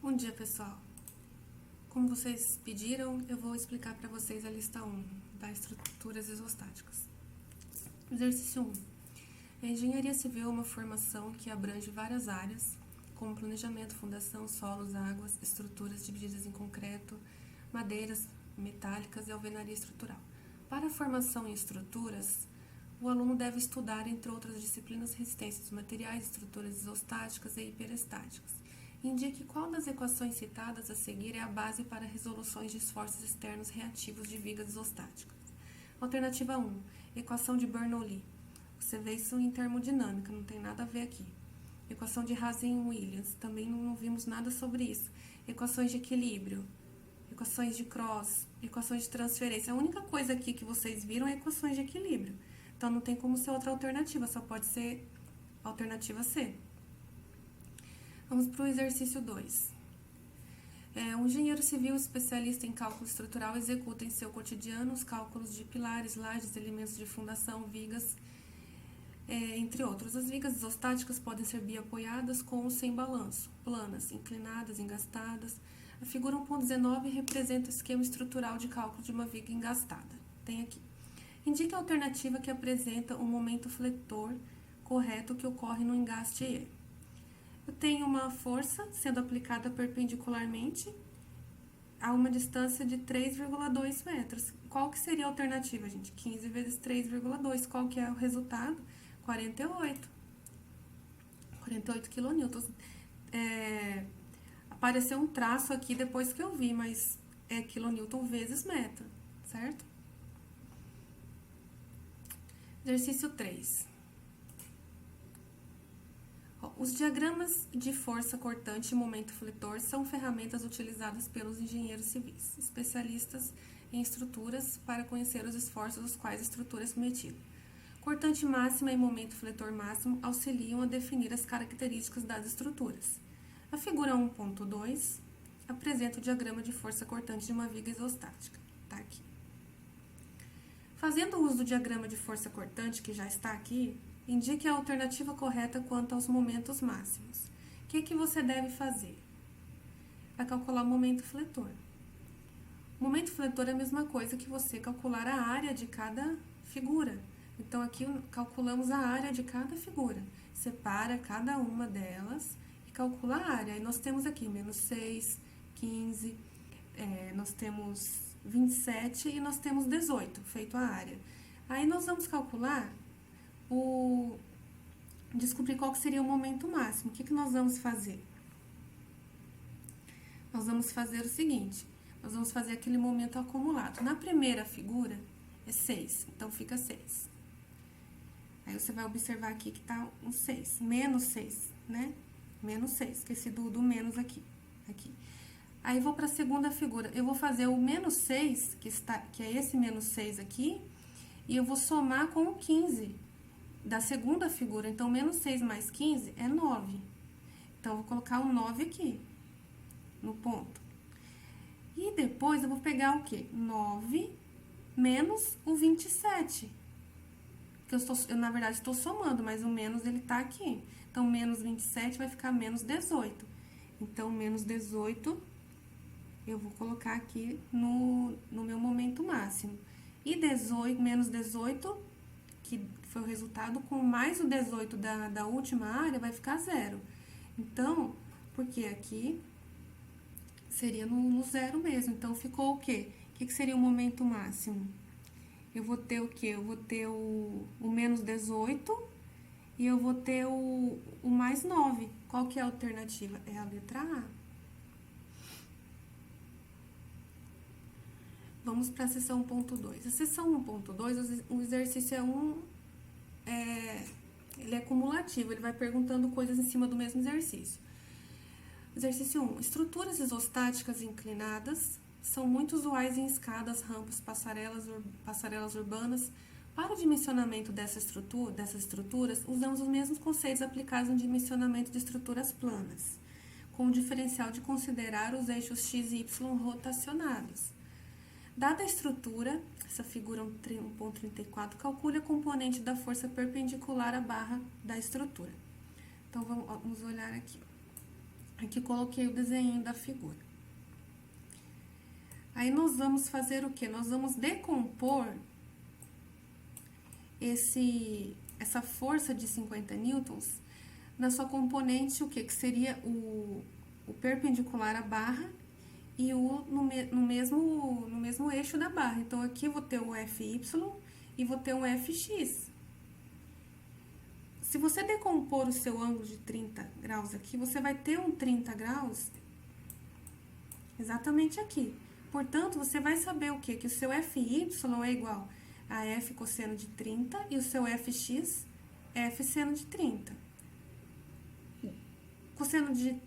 Bom dia, pessoal. Como vocês pediram, eu vou explicar para vocês a lista 1 das estruturas isostáticas. Exercício 1. A engenharia civil é uma formação que abrange várias áreas, como planejamento, fundação, solos, águas, estruturas divididas em concreto, madeiras, metálicas e alvenaria estrutural. Para a formação em estruturas, o aluno deve estudar, entre outras disciplinas, resistência dos materiais, estruturas isostáticas e hiperestáticas. Indique qual das equações citadas a seguir é a base para resoluções de esforços externos reativos de vigas isostáticas. Alternativa 1. Equação de Bernoulli. Você vê isso em termodinâmica, não tem nada a ver aqui. Equação de Rasen-Williams, também não vimos nada sobre isso. Equações de equilíbrio, equações de Cross, equações de transferência. A única coisa aqui que vocês viram é equações de equilíbrio. Então, não tem como ser outra alternativa, só pode ser alternativa C. Vamos para o exercício 2. Um engenheiro civil especialista em cálculo estrutural executa em seu cotidiano os cálculos de pilares, lajes, elementos de fundação, vigas, entre outros. As vigas isostáticas podem ser biapoiadas com ou sem balanço, planas, inclinadas, engastadas. A figura 1.19 representa o esquema estrutural de cálculo de uma viga engastada. Tem aqui. Indique a alternativa que apresenta um momento fletor correto que ocorre no engaste E. Eu tenho uma força sendo aplicada perpendicularmente a uma distância de 3,2 metros. Qual que seria a alternativa, gente? 15 vezes 3,2. Qual que é o resultado? 48. 48 quilonewtons. Apareceu um traço aqui depois que eu vi, mas é quilonewton vezes metro, certo? Exercício 3. Os diagramas de força cortante e momento fletor são ferramentas utilizadas pelos engenheiros civis, especialistas em estruturas, para conhecer os esforços dos quais a estrutura é submetida. Cortante máxima e momento fletor máximo auxiliam a definir as características das estruturas. A figura 1.2 apresenta o diagrama de força cortante de uma viga isostática. Está aqui. Fazendo uso do diagrama de força cortante, que já está aqui, indique a alternativa correta quanto aos momentos máximos. O que você deve fazer? Vai calcular o momento fletor. O momento fletor é a mesma coisa que você calcular a área de cada figura. Então, aqui calculamos a área de cada figura. Separa cada uma delas e calcula a área. Aí nós temos aqui menos 6, 15, nós temos 27 e nós temos 18, feito a área. Aí nós vamos calcular descobrir qual que seria o momento máximo. O que nós vamos fazer? Nós vamos fazer o seguinte, nós vamos fazer aquele momento acumulado. Na primeira figura é 6, então fica 6. Aí você vai observar aqui que tá um 6, menos 6, né? Menos 6, esqueci do menos aqui. Aí vou para a segunda figura, eu vou fazer o menos 6, que é esse menos 6 aqui, e eu vou somar com o 15 da segunda figura. Então, menos 6 mais 15 é 9. Então, eu vou colocar um 9 aqui, no ponto. E depois, eu vou pegar o quê? 9 menos o 27. Porque eu na verdade, estou somando, mas o menos, ele tá aqui. Então, menos 27 vai ficar menos 18. Então, menos 18, eu vou colocar aqui no meu momento máximo. E 18, menos 18, que foi o resultado, com mais o 18 da última área, vai ficar 0. Então, porque aqui seria no 0 mesmo. Então, ficou o quê? O que seria o momento máximo? Eu vou ter o quê? Eu vou ter o menos 18 e eu vou ter o mais 9. Qual que é a alternativa? É a letra A. Vamos para a seção 1.2. A seção 1.2, o exercício ele é cumulativo, ele vai perguntando coisas em cima do mesmo exercício. Exercício 1. Estruturas isostáticas inclinadas são muito usuais em escadas, rampas, passarelas urbanas. Para o dimensionamento dessas estruturas, usamos os mesmos conceitos aplicados no dimensionamento de estruturas planas, com o diferencial de considerar os eixos x e y rotacionados. Dada a estrutura, essa figura 1.34, calcule a componente da força perpendicular à barra da estrutura. Então, vamos olhar aqui. Aqui coloquei o desenho da figura. Aí nós vamos fazer o quê? Nós vamos decompor essa força de 50 newtons na sua componente, o quê? Que seria o perpendicular à barra e no mesmo eixo da barra. Então, aqui eu vou ter um Fy e vou ter um Fx. Se você decompor o seu ângulo de 30 graus aqui, você vai ter um 30 graus exatamente aqui. Portanto, você vai saber o quê? Que o seu Fy é igual a F cosseno de 30 e o seu Fx é F seno de 30. Cosseno de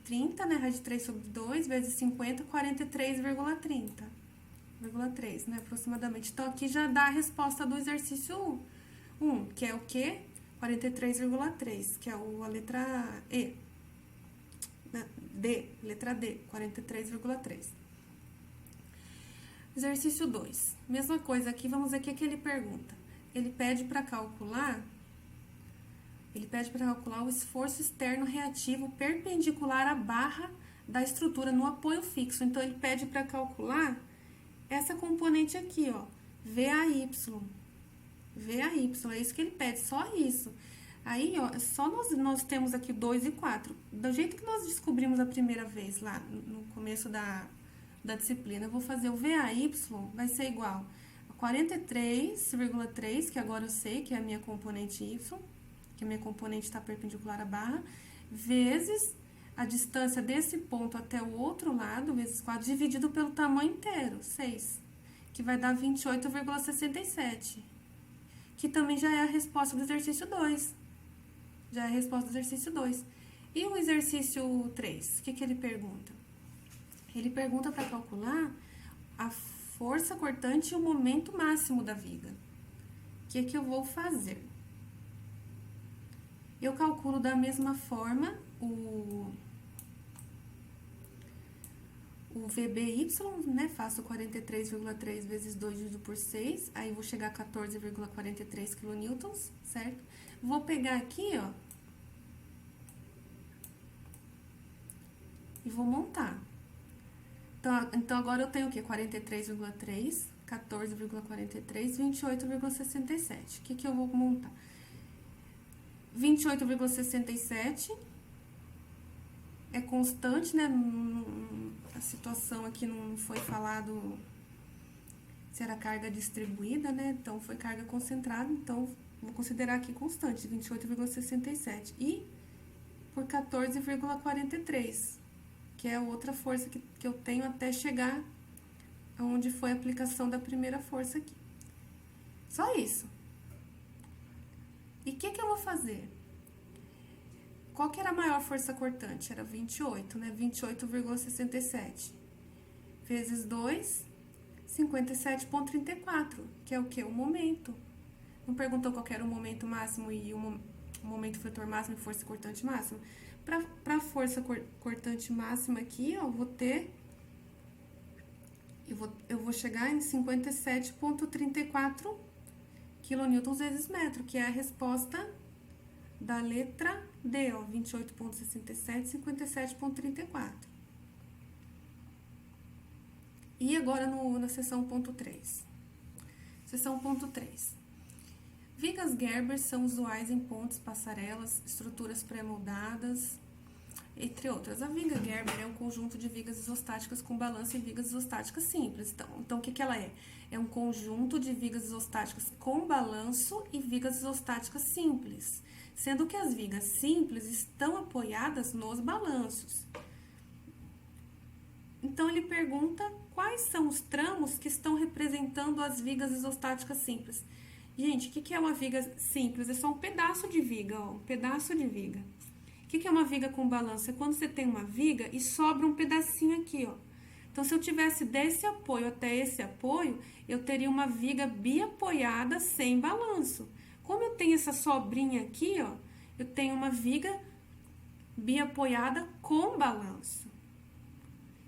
30, né? Raiz de 3 sobre 2 vezes 50, 43,3, né? Aproximadamente. Então, aqui já dá a resposta do exercício 1, que é o quê? 43,3, que é a letra E. Letra D, 43,3. Exercício 2. Mesma coisa aqui, vamos ver o que ele pergunta. Ele pede para calcular o esforço externo reativo perpendicular à barra da estrutura no apoio fixo. Então, ele pede para calcular essa componente aqui, ó, VAY. VAY, é isso que ele pede, só isso. Aí, ó, só nós temos aqui 2 e 4. Do jeito que nós descobrimos a primeira vez, lá no começo da disciplina, eu vou fazer o VAY, vai ser igual a 43,3, que agora eu sei que é a minha componente Y, que a minha componente está perpendicular à barra, vezes a distância desse ponto até o outro lado, vezes 4, dividido pelo tamanho inteiro, 6, que vai dar 28,67, que também já é a resposta do exercício 2. Já é a resposta do exercício 2. E o exercício 3, o que ele pergunta? Ele pergunta para calcular a força cortante e o momento máximo da viga. O que eu vou fazer? Eu calculo da mesma forma o VBY, né? Faço 43,3 vezes 2 dividido por 6, aí vou chegar a 14,43 kN, certo? Vou pegar aqui, ó, e vou montar. Então, agora eu tenho o quê? 43,3, 14,43, 28,67. O que eu vou montar? 28,67 é constante, né? A situação aqui não foi falado se era carga distribuída, né? Então, foi carga concentrada, então, vou considerar aqui constante, 28,67. E por 14,43, que é a outra força que eu tenho até chegar aonde foi a aplicação da primeira força aqui. Só isso. E o que eu vou fazer? Qual que era a maior força cortante? Era 28, né? 28,67 vezes 2, 57,34, que é o quê? O momento. Não perguntou qual que era o momento máximo e o momento fletor máximo e força cortante máxima? Para a força cortante máxima aqui, ó, eu vou chegar em 57,34 kN vezes metro, que é a resposta da letra D, ó, 28,67, 57,34. E agora na seção ponto 3. Seção ponto 3. Vigas Gerber são usuais em pontes, passarelas, estruturas pré-moldadas, entre outras. A viga Gerber é um conjunto de vigas isostáticas com balanço e vigas isostáticas simples. Então o que ela é? É um conjunto de vigas isostáticas com balanço e vigas isostáticas simples, sendo que as vigas simples estão apoiadas nos balanços. Então, ele pergunta quais são os tramos que estão representando as vigas isostáticas simples. Gente, o que é uma viga simples? É só um pedaço de viga, ó, um pedaço de viga. O que é uma viga com balanço? É quando você tem uma viga e sobra um pedacinho aqui, ó. Então, se eu tivesse desse apoio até esse apoio, eu teria uma viga biapoiada sem balanço. Como eu tenho essa sobrinha aqui, ó, eu tenho uma viga biapoiada com balanço.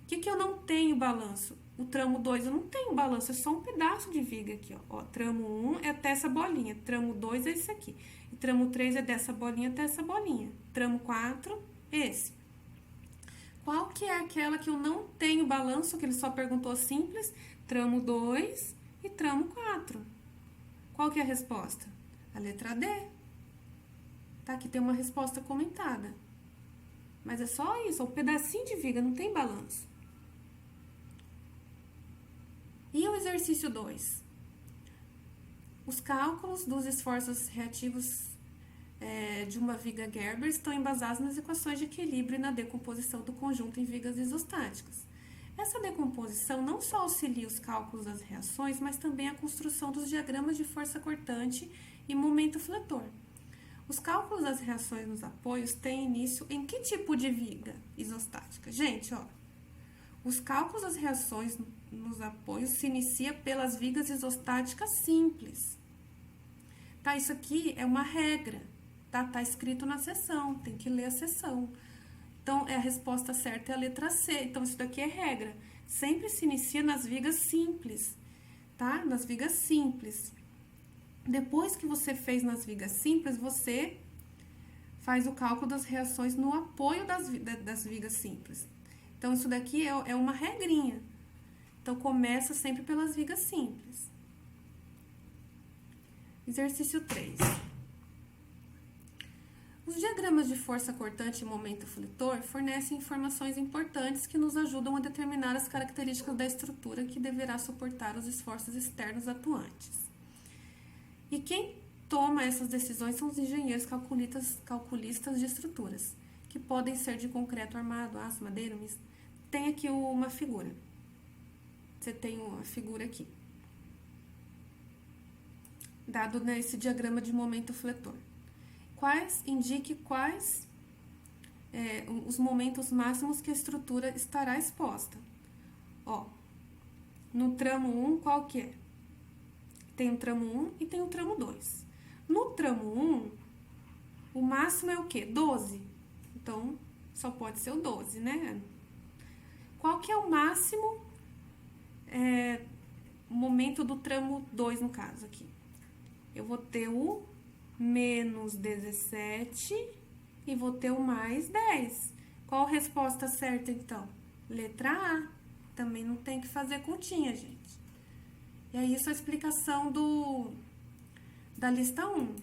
O que eu não tenho balanço? O tramo 2 eu não tenho balanço, é só um pedaço de viga aqui, ó. Tramo 1 é até essa bolinha, tramo 2 é esse aqui. E tramo 3 é dessa bolinha até essa bolinha. Tramo 4, esse. Qual que é aquela que eu não tenho balanço, que ele só perguntou simples? Tramo 2 e tramo 4. Qual que é a resposta? A letra D. Tá? Aqui tem uma resposta comentada. Mas é só isso, é um pedacinho de viga, não tem balanço. E o exercício 2? Os cálculos dos esforços reativos de uma viga Gerber estão embasados nas equações de equilíbrio e na decomposição do conjunto em vigas isostáticas. Essa decomposição não só auxilia os cálculos das reações, mas também a construção dos diagramas de força cortante e momento fletor. Os cálculos das reações nos apoios têm início em que tipo de viga isostática? Gente, ó, os cálculos das reações nos apoios se inicia pelas vigas isostáticas simples. Tá, isso aqui é uma regra, tá escrito na seção, tem que ler a seção. Então, a resposta certa é a letra C. Então, isso daqui é regra. Sempre se inicia nas vigas simples, tá? Nas vigas simples. Depois que você fez nas vigas simples, você faz o cálculo das reações no apoio das vigas simples. Então, isso daqui é uma regrinha. Então, começa sempre pelas vigas simples. Exercício 3. Os diagramas de força cortante e momento fletor fornecem informações importantes que nos ajudam a determinar as características da estrutura que deverá suportar os esforços externos atuantes. E quem toma essas decisões são os engenheiros calculistas de estruturas, que podem ser de concreto armado, aço, madeira, tem aqui uma figura. Você tem uma figura aqui, dado nesse diagrama de momento fletor. Indique quais os momentos máximos que a estrutura estará exposta. Ó, no tramo 1, qual que é? Tem o tramo 1 e tem o tramo 2. No tramo 1, o máximo é o quê? 12. Então, só pode ser o 12, né? Qual que é o máximo momento do tramo 2, no caso aqui? Eu vou ter o menos 17 e vou ter o mais 10. Qual a resposta certa, então? Letra A. Também não tem que fazer continha, gente. E é isso a explicação da lista 1.